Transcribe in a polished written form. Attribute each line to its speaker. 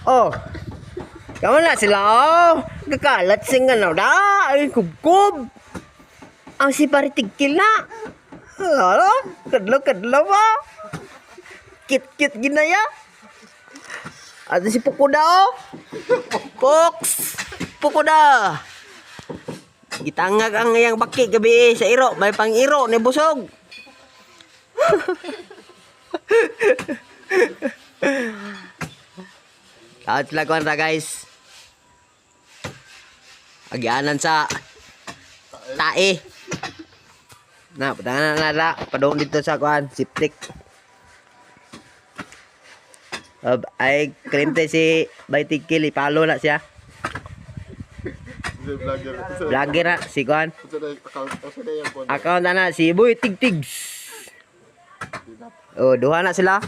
Speaker 1: Oh. Kamu na sila oh. Kakalat sing ano da. Ay kubkub. Ang si paritigkil na. Ano? Kadlaw ba? Kit ginaya. At si Pukuda oh. Poks. Pukuda. Gitangag ang iyang baki gabi sa iro. May pang iro ni busog. At sila kuwan ra guys. Agianan sa tae. Na, padanan na la. Padong dito sa kuwan. Siptik. Ay, kliyente si Baitikil. Ipalo na siya. Vlogger na. Si kuwan. Account na na. Si Boy Tigtigs. Oh, duha na sila.